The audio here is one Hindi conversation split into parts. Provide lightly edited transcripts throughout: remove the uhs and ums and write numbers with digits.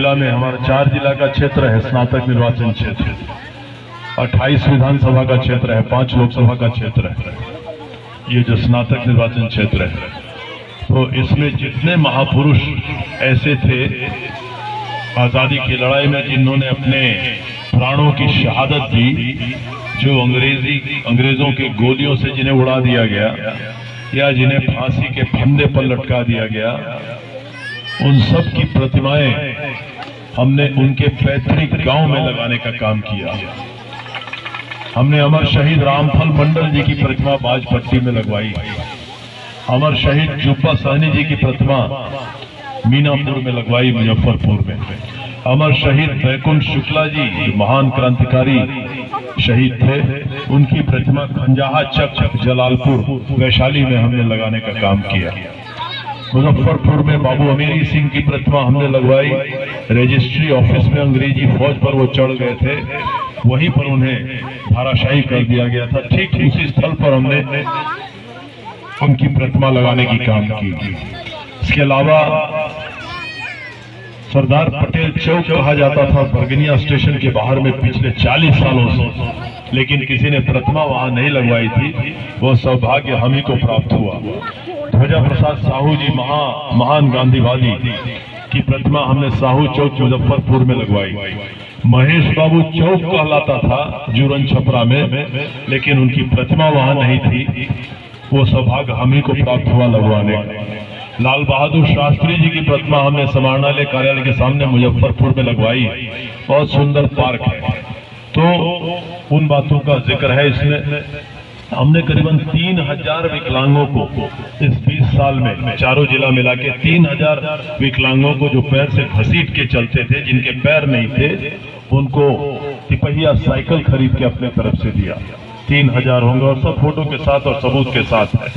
जिला में हमारा 4 जिला का क्षेत्र है, स्नातक निर्वाचन क्षेत्र 28 विधानसभा का क्षेत्र है, 5 लोकसभा का क्षेत्र है, ये जो स्नातक निर्वाचन क्षेत्र है। तो इसमें जितने महापुरुष ऐसे थे आजादी की लड़ाई में जिन्होंने अपने प्राणों की शहादत दी, जो अंग्रेजों के गोलियों से जिन्हें उड़ा दिया गया या जिन्हें फांसी के फंदे पर लटका दिया गया, उन सब की प्रतिमाएं हमने उनके पैतृक गांव में लगाने का काम किया। हमने अमर शहीद रामफल मंडल जी की प्रतिमा बाजपट्टी में लगवाई, अमर शहीद जुब्बा सहनी जी की प्रतिमा मीनापुर में लगवाई, मुजफ्फरपुर में। अमर शहीद बैकुंठ शुक्ला जी जो महान क्रांतिकारी शहीद थे, उनकी प्रतिमा खंजाहा चक जलालपुर वैशाली में हमने लगाने का काम किया। मुजफ्फरपुर में बाबू अमीरी सिंह की प्रतिमा हमने लगवाई। रजिस्ट्री ऑफिस में अंग्रेजी फौज पर वो चढ़ गए थे, वहीं पर उन्हें धाराशाही कर दिया गया था। ठीक उसी स्थल पर हमने उनकी प्रतिमा लगाने की काम की। इसके अलावा सरदार पटेल चौक कहा जाता था बरगनिया स्टेशन के बाहर में पिछले 40 सालों से, लेकिन किसी ने प्रतिमा वहां नहीं लगवाई थी। वो सौभाग्य हम ही को प्राप्त हुआ। ध्वजा प्रसाद साहू जी महान गांधीवादी की प्रतिमा हमने साहू चौक मुजफ्फरपुर में लगवाई। महेश बाबू चौक कहलाता था जूरन छपरा में, लेकिन उनकी प्रतिमा वहां नहीं थी। वो सौभाग्य हम ही को प्राप्त हुआ लगवाने। लाल बहादुर शास्त्री जी की प्रतिमा हमने समाहरणालय कार्यालय के सामने मुजफ्फरपुर में लगवाई। बहुत सुंदर पार्क है। तो उन बातों का जिक्र है इसमें। हमने करीबन 3000 विकलांगों को इस 20 साल में चारों जिला मिला के 3000 विकलांगों को जो पैर से घसीट के चलते थे, जिनके पैर नहीं थे, उनको तिपहिया साइकिल खरीद के अपने तरफ से दिया। 3000 होंगे और सब फोटो के साथ और सबूत के साथ है।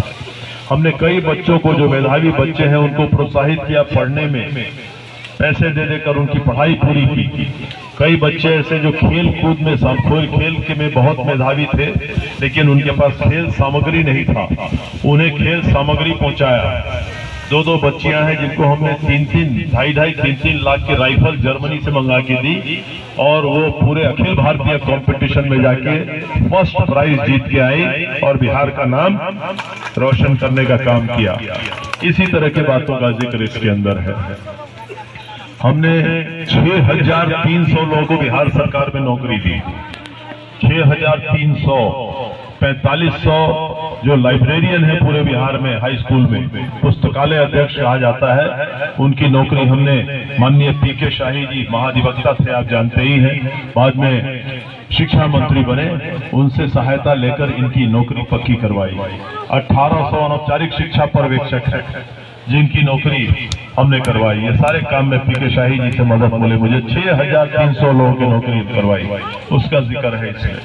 हमने कई बच्चों को जो मेधावी बच्चे हैं उनको प्रोत्साहित किया पढ़ने में, पैसे दे देकर उनकी पढ़ाई पूरी की। कई बच्चे ऐसे जो खेल कूद में खेल के में बहुत मेधावी थे, लेकिन उनके पास खेल सामग्री नहीं था, उन्हें खेल सामग्री पहुंचाया। 2 बच्चियां हैं जिनको हमने 2.5 लाख की राइफल जर्मनी से मंगा के दी, और वो पूरे अखिल भारतीय कंपटीशन में जाके फर्स्ट प्राइज जीत के आई और बिहार का नाम रोशन करने का काम किया। इसी तरह के बातों का जिक्र इसके अंदर है। हमने 6300 लोगों को बिहार सरकार में नौकरी दी। 6300, 4500 जो लाइब्रेरियन है पूरे बिहार में, हाई स्कूल में पुस्तकालय अध्यक्ष कहा जाता है, उनकी नौकरी हमने माननीय पीके शाही जी महाधिवक्ता थे, आप जानते ही हैं, बाद में शिक्षा मंत्री बने, उनसे सहायता लेकर इनकी नौकरी पक्की करवाई। 1800 अनौपचारिक शिक्षा पर्यवेक्षक है जिनकी नौकरी हमने करवाई। ये सारे काम में पीके शाही जी से मदद मिले मुझे। 6300 लोगों की नौकरी करवाई, उसका जिक्र है इसमें।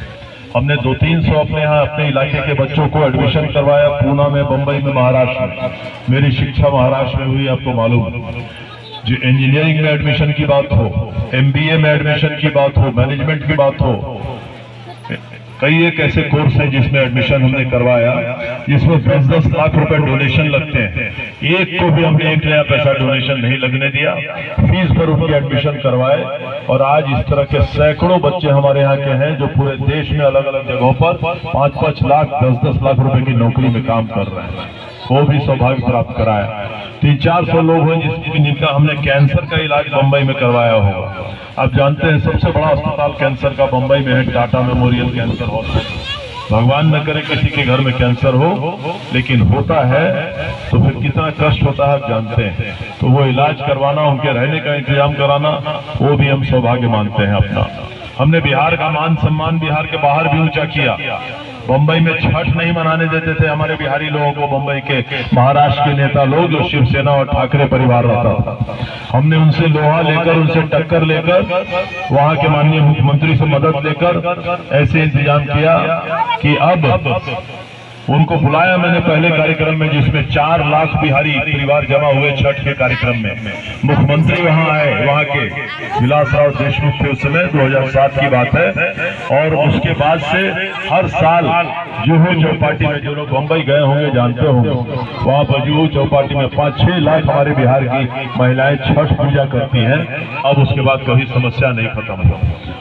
हमने 200-300 अपने यहाँ अपने इलाके के बच्चों को एडमिशन करवाया, पूना में, बंबई में, महाराष्ट्र में। मेरी शिक्षा महाराष्ट्र में हुई, आपको मालूम। जो इंजीनियरिंग में एडमिशन की बात हो, MBA में एडमिशन की बात हो, मैनेजमेंट की बात हो, कई एक ऐसे कोर्स है जिसमें एडमिशन हमने करवाया, जिसमें 10-10 लाख रुपए डोनेशन लगते हैं। एक को भी हमने 1 नया पैसा डोनेशन नहीं लगने दिया, फीस पर उनकी एडमिशन करवाए। और आज इस तरह के सैकड़ों बच्चे हमारे यहाँ के हैं जो पूरे देश में अलग अलग जगहों पर 5-5 लाख 10-10 लाख रुपए की नौकरी में काम कर रहे हैं। वो भी सौभाग्य प्राप्त कराया। 300-400 लोग हैं जिनका हमने कैंसर का इलाज बंबई में करवाया होगा। आप जानते हैं सबसे बड़ा अस्पताल कैंसर का बंबई में है, टाटा मेमोरियल कैंसर हॉस्पिटल। भगवान न करे किसी के घर में कैंसर हो, लेकिन होता है तो फिर कितना कष्ट होता है आप जानते हैं। तो वो इलाज करवाना, उनके रहने का इंतजाम कराना, वो भी हम सौभाग्य मानते हैं अपना। हमने बिहार का मान सम्मान बिहार के बाहर भी ऊंचा किया। बंबई में छठ नहीं मनाने देते थे हमारे बिहारी लोगों को, बंबई के महाराष्ट्र के नेता लोग जो शिवसेना और ठाकरे परिवार रहता था। हमने उनसे लोहा लेकर, उनसे टक्कर लेकर, वहां के माननीय मुख्यमंत्री से मदद लेकर ऐसे इंतजाम किया कि अब उनको बुलाया मैंने पहले कार्यक्रम में, जिसमें 4 लाख बिहारी परिवार जमा हुए छठ के कार्यक्रम में। मुख्यमंत्री वहां आए, वहां के विलासराव देशमुख थे उस समय, 2007 की बात है। और उसके बाद से हर साल जुहू चौपाटी में, जो लोग बम्बई गए होंगे जानते होंगे, वहां पर जुहू चौपाटी में 5-6 लाख हमारे बिहार की महिलाएं छठ पूजा करती हैं। अब उसके बाद कभी समस्या नहीं खत्म हुआ।